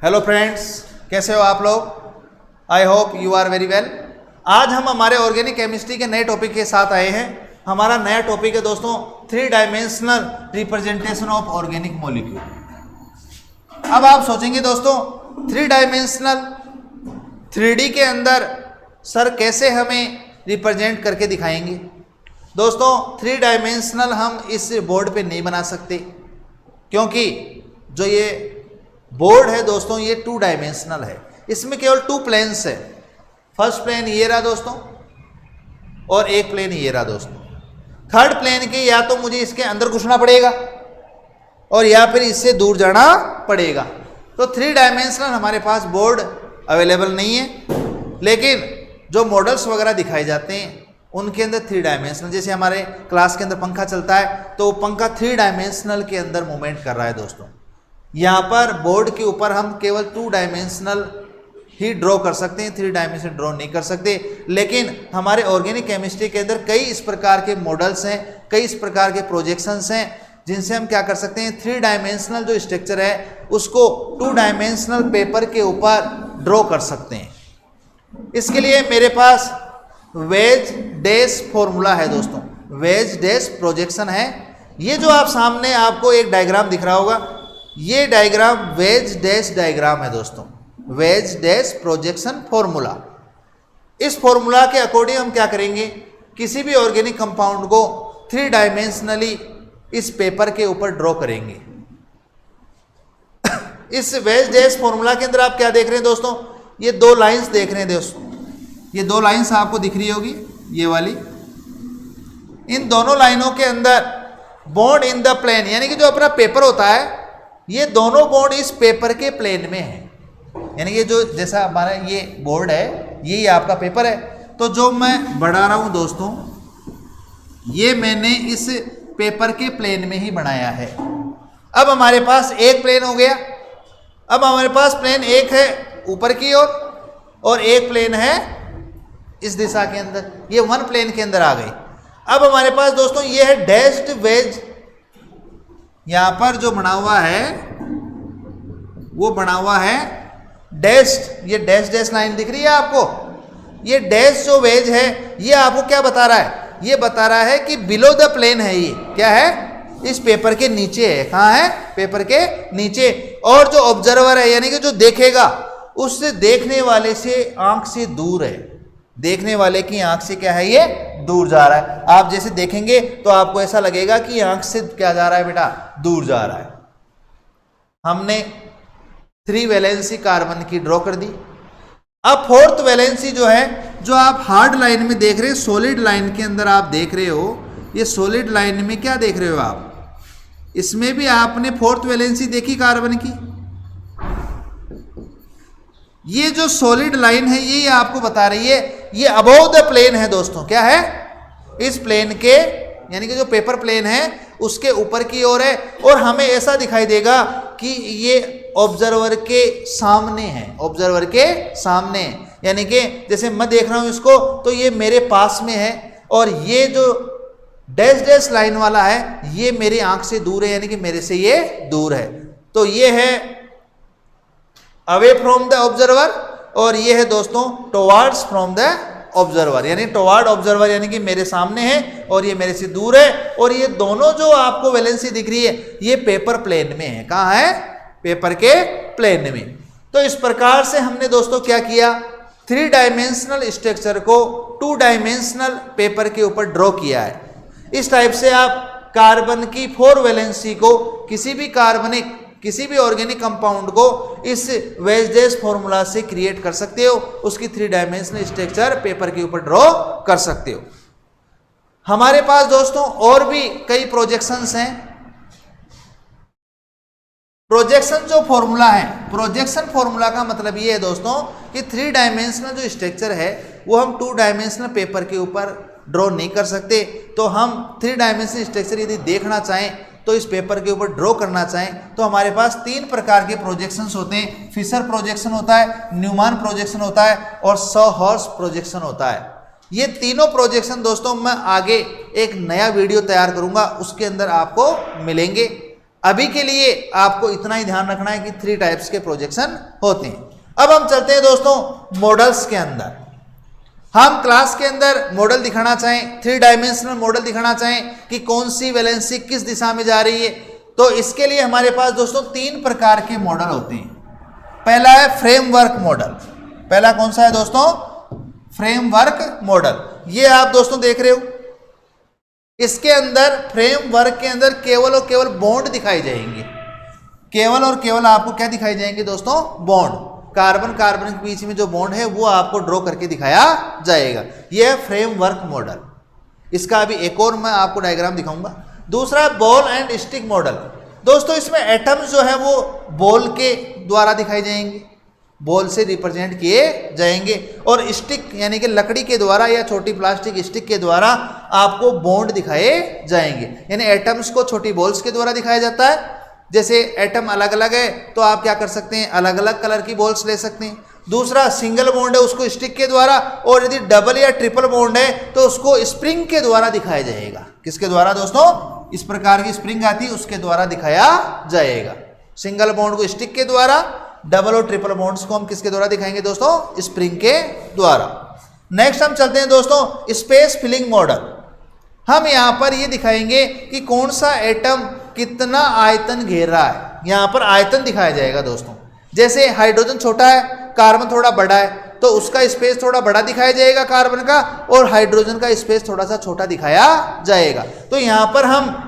Hello friends, कैसे हो आप लोग? I hope you are very well. आज हम हमारे ऑर्गेनिक केमिस्ट्री के नए टॉपिक के साथ आए हैं। हमारा नया टॉपिक है दोस्तों 3 dimensional representation of organic molecule. अब आप सोचेंगे दोस्तों 3 डायमेंशनल 3D के अंदर सर कैसे हमें रिप्रेजेंट करके दिखाएंगे? दोस्तों 3 डायमेंशनल हम इस बोर्ड पे नहीं बना सकते, क्योंकि जो ये बोर्ड है दोस्तों ये 2 डायमेंशनल है। इसमें केवल 2 प्लेन्स है। फर्स्ट प्लेन ये रहा दोस्तों और एक प्लेन ये रहा दोस्तों। थर्ड प्लेन के या तो मुझे इसके अंदर घुसना पड़ेगा और या फिर इससे दूर जाना पड़ेगा। तो 3 डायमेंशनल हमारे पास बोर्ड अवेलेबल नहीं है, लेकिन जो मॉडल्स वगैरह दिखाए जाते हैं उनके अंदर 3 डायमेंशनल, जैसे हमारे क्लास के अंदर पंखा चलता है तो पंखा 3 डायमेंशनल के अंदर मूवमेंट कर रहा है दोस्तों। यहाँ पर बोर्ड के ऊपर हम केवल 2 डायमेंशनल ही ड्रॉ कर सकते हैं, 3 डायमेंशनल ड्रॉ नहीं कर सकते। लेकिन हमारे ऑर्गेनिक केमिस्ट्री के अंदर कई इस प्रकार के मॉडल्स हैं, कई इस प्रकार के प्रोजेक्शंस हैं, जिनसे हम क्या कर सकते हैं 3 डायमेंशनल जो स्ट्रक्चर है उसको 2 डायमेंशनल पेपर के ऊपर ड्रॉ कर सकते हैं। इसके लिए मेरे पास वेज डैश फॉर्मूला है दोस्तों, वेज डैश प्रोजेक्शन है। ये जो आप सामने आपको एक डायग्राम दिख रहा होगा, ये डायग्राम वेज डैश डायग्राम है दोस्तों, वेज डैश प्रोजेक्शन फॉर्मूला। इस फॉर्मूला के अकॉर्डिंग हम क्या करेंगे, किसी भी ऑर्गेनिक कंपाउंड को 3 डायमेंशनली इस पेपर के ऊपर ड्रॉ करेंगे। इस वेज डैश फॉर्मूला के अंदर आप क्या देख रहे हैं दोस्तों, ये 2 लाइंस देख रहे हैं दोस्तों, ये 2 लाइंस आपको दिख रही होगी, ये वाली। इन दोनों लाइनों के अंदर बॉन्ड इन द प्लेन, यानी कि जो अपना पेपर होता है ये दोनों बॉन्ड इस पेपर के प्लेन में है। यानी कि जो जैसा हमारा ये बोर्ड है यही आपका पेपर है, तो जो मैं बढ़ा रहा हूं दोस्तों ये मैंने इस पेपर के प्लेन में ही बनाया है। अब हमारे पास एक प्लेन हो गया। अब हमारे पास प्लेन एक है ऊपर की ओर और एक प्लेन है इस दिशा के अंदर, ये 1 प्लेन के अंदर आ गई। अब हमारे पास दोस्तों ये है डैश्ड वेज, यहां पर जो बना हुआ है वो बना हुआ है डैश्ड, ये डैश डैश लाइन दिख रही है आपको। ये डैश जो वेज है ये आपको क्या बता रहा है, ये बता रहा है कि बिलो द प्लेन है। ये क्या है, इस पेपर के नीचे है। कहाँ है, पेपर के नीचे। और जो ऑब्जर्वर है यानी कि जो देखेगा उससे देखने वाले से आंख से दूर है, देखने वाले की आंख से क्या है, ये दूर जा रहा है। आप जैसे देखेंगे तो आपको ऐसा लगेगा कि आंख से क्या जा रहा है बेटा, दूर जा रहा है। हमने 3 वैलेंसी कार्बन की ड्रॉ कर दी। अब 4th वैलेंसी जो है, जो आप हार्ड लाइन में देख रहे हैं, सॉलिड लाइन के अंदर आप देख रहे हो, ये सॉलिड लाइन में क्या देख रहे हो आप, इसमें भी आपने 4th वैलेंसी देखी कार्बन की। ये जो सॉलिड लाइन है ये आपको बता रही है ये अबव द प्लेन है दोस्तों। क्या है, इस प्लेन के यानी कि जो पेपर प्लेन है उसके ऊपर की ओर है, और हमें ऐसा दिखाई देगा कि ये ऑब्जर्वर के सामने है, ऑब्जर्वर के सामने है। यानी कि जैसे मैं देख रहा हूं इसको तो ये मेरे पास में है, और ये जो डैश डैश लाइन वाला है ये मेरी आंख से दूर है, यानी कि मेरे से ये दूर है। तो ये है अवे फ्रॉम द ऑब्जर्वर, और ये है दोस्तों टुवर्ड्स फ्रॉम द ऑब्जर्वर, यानी टुवर्ड ऑब्जर्वर, यानी कि मेरे सामने है और ये मेरे से दूर है। और ये दोनों जो आपको वैलेंसी दिख रही है ये पेपर प्लेन में है। कहाँ है, पेपर के प्लेन में। तो इस प्रकार से हमने दोस्तों क्या किया, 3 डायमेंशनल स्ट्रक्चर को 2 डायमेंशनल पेपर के ऊपर ड्रॉ किया है। इस टाइप से आप कार्बन की 4 वैलेंसी को किसी भी ऑर्गेनिक कंपाउंड को इस वेज डैश फॉर्मूला से क्रिएट कर सकते हो, उसकी 3 डायमेंशनल स्ट्रक्चर पेपर के ऊपर ड्रॉ कर सकते हो। हमारे पास दोस्तों और भी कई प्रोजेक्शंस हैं। प्रोजेक्शन जो फॉर्मूला है, प्रोजेक्शन फॉर्मूला का मतलब ये है दोस्तों कि 3 डायमेंशनल जो स्ट्रक्चर है वो हम 2 डायमेंशनल पेपर के ऊपर ड्रॉ नहीं कर सकते। तो हम 3 डायमेंशनल स्ट्रक्चर यदि देखना चाहें तो इस पेपर के ऊपर ड्रॉ करना चाहें तो हमारे पास 3 प्रकार के प्रोजेक्शंस होते हैं। फिशर प्रोजेक्शन होता है, न्यूमान प्रोजेक्शन होता है और सॉहर्स प्रोजेक्शन होता है। ये तीनों प्रोजेक्शन दोस्तों मैं आगे एक नया वीडियो तैयार करूंगा, उसके अंदर आपको मिलेंगे। अभी के लिए आपको इतना ही ध्यान रखना है कि 3 टाइप्स के प्रोजेक्शन होते हैं। अब हम चलते हैं दोस्तों मॉडल्स के अंदर। हम क्लास के अंदर मॉडल दिखाना चाहें, 3 डायमेंशनल मॉडल दिखाना चाहें कि कौन सी वैलेंसी किस दिशा में जा रही है, तो इसके लिए हमारे पास दोस्तों 3 प्रकार के मॉडल होते हैं। पहला है फ्रेमवर्क मॉडल। पहला कौन सा है दोस्तों? Framework model. ये आप दोस्तों देख रहे हो, इसके अंदर फ्रेमवर्क के अंदर केवल और केवल बॉन्ड दिखाई जाएंगे। केवल और केवल आपको क्या दिखाई जाएंगे दोस्तों? बॉन्ड। कार्बन कार्बन के बीच में जो बॉन्ड है वो आपको ड्रॉ करके दिखाया जाएगा। यह है फ्रेमवर्क मॉडल। इसका अभी एक और मैं आपको डायग्राम दिखाऊंगा। दूसरा बॉल एंड स्टिक मॉडल। दोस्तों इसमें एटम्स जो है वो बॉल के द्वारा दिखाई जाएंगे, बॉल से रिप्रेजेंट किए जाएंगे, और स्टिक यानी कि लकड़ी के द्वारा या छोटी प्लास्टिक स्टिक के द्वारा आपको बॉन्ड दिखाए जाएंगे। यानी एटम्स को छोटी बॉल्स के द्वारा दिखाया जाता है। जैसे एटम अलग अलग है तो आप क्या कर सकते हैं, अलग अलग कलर की बॉल्स ले सकते हैं। दूसरा सिंगल बॉन्ड है उसको स्टिक के द्वारा, और यदि डबल या ट्रिपल बॉन्ड है तो उसको स्प्रिंग के द्वारा दिखाया जाएगा। किसके द्वारा दोस्तों? इस प्रकार की स्प्रिंग आती है उसके द्वारा दिखाया जाएगा। सिंगल बॉन्ड को स्टिक के द्वारा, डबल और ट्रिपल बॉन्ड्स को हम किसके द्वारा दिखाएंगे दोस्तों? स्प्रिंग के द्वारा। नेक्स्ट हम चलते हैं दोस्तों स्पेस फिलिंग मॉडल। हम यहाँ पर ये दिखाएंगे कि कौन सा एटम कितना आयतन घेर रहा है। यहाँ पर आयतन दिखाया जाएगा दोस्तों। जैसे हाइड्रोजन छोटा है, कार्बन थोड़ा बड़ा है, तो उसका स्पेस थोड़ा बड़ा दिखाया जाएगा कार्बन का, और हाइड्रोजन का स्पेस थोड़ा सा छोटा दिखाया जाएगा। तो यहाँ पर हम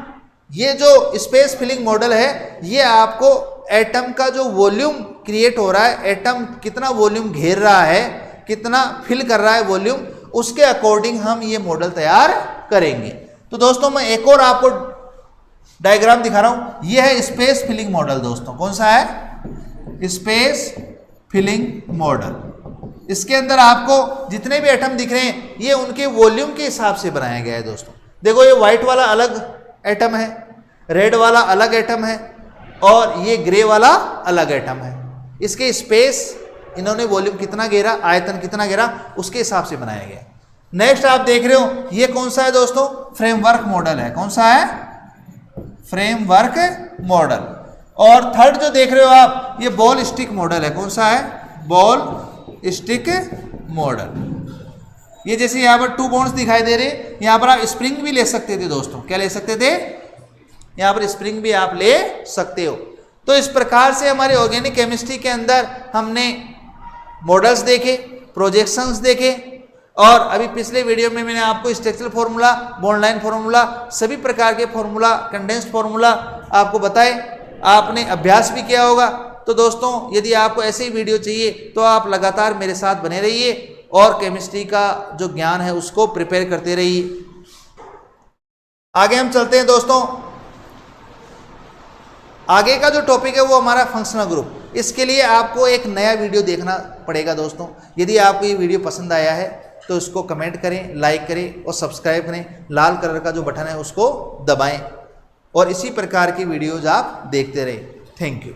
ये जो स्पेस फिलिंग मॉडल है ये आपको एटम का जो वॉल्यूम क्रिएट हो रहा है, एटम कितना वॉल्यूम घेर रहा है, कितना फिल कर रहा है वॉल्यूम, उसके अकॉर्डिंग हम ये मॉडल तैयार करेंगे। तो दोस्तों मैं एक और आपको डायग्राम दिखा रहा हूं। यह है स्पेस फिलिंग मॉडल दोस्तों। कौन सा है? Space filling model. इसके अंदर आपको जितने भी एटम दिख रहे हैं ये उनके वॉल्यूम के हिसाब से बनाया गया है दोस्तों। देखो ये व्हाइट वाला अलग एटम है, रेड वाला अलग एटम है, और ये ग्रे वाला अलग एटम है। इसके स्पेस इन्होंने वॉल्यूम कितना घेरा, आयतन कितना घेरा, उसके हिसाब से बनाया गया। नेक्स्ट आप देख रहे हो ये कौन सा है दोस्तों? फ्रेमवर्क मॉडल है। कौन सा है? Framework model. और थर्ड जो देख रहे हो आप ये बॉल स्टिक मॉडल है। कौन सा है? Ball stick model. ये जैसे यहाँ पर 2 बॉन्ड्स दिखाई दे रहे, यहाँ पर आप स्प्रिंग भी ले सकते थे दोस्तों। क्या ले सकते थे? यहाँ पर स्प्रिंग भी आप ले सकते हो। तो इस प्रकार से हमारे ऑर्गेनिक केमिस्ट्री के अंदर हमने मॉडल्स देखे, प्रोजेक्शंस देखे, और अभी पिछले वीडियो में मैंने आपको structural formula, bond line formula, सभी प्रकार के फॉर्मूला, कंडेंस्ड फॉर्मूला आपको बताए। आपने अभ्यास भी किया होगा। तो दोस्तों यदि आपको ऐसे ही वीडियो चाहिए तो आप लगातार मेरे साथ बने रहिए और केमिस्ट्री का जो ज्ञान है उसको प्रिपेयर करते रहिए। आगे हम चलते हैं दोस्तों। आगे का जो टॉपिक है वो हमारा फंक्शनल ग्रुप। इसके लिए आपको एक नया वीडियो देखना पड़ेगा दोस्तों। यदि आपको ये वीडियो पसंद आया है तो इसको कमेंट करें, लाइक करें और सब्सक्राइब करें। लाल कलर का जो बटन है उसको दबाएं, और इसी प्रकार की वीडियोज आप देखते रहें। Thank you.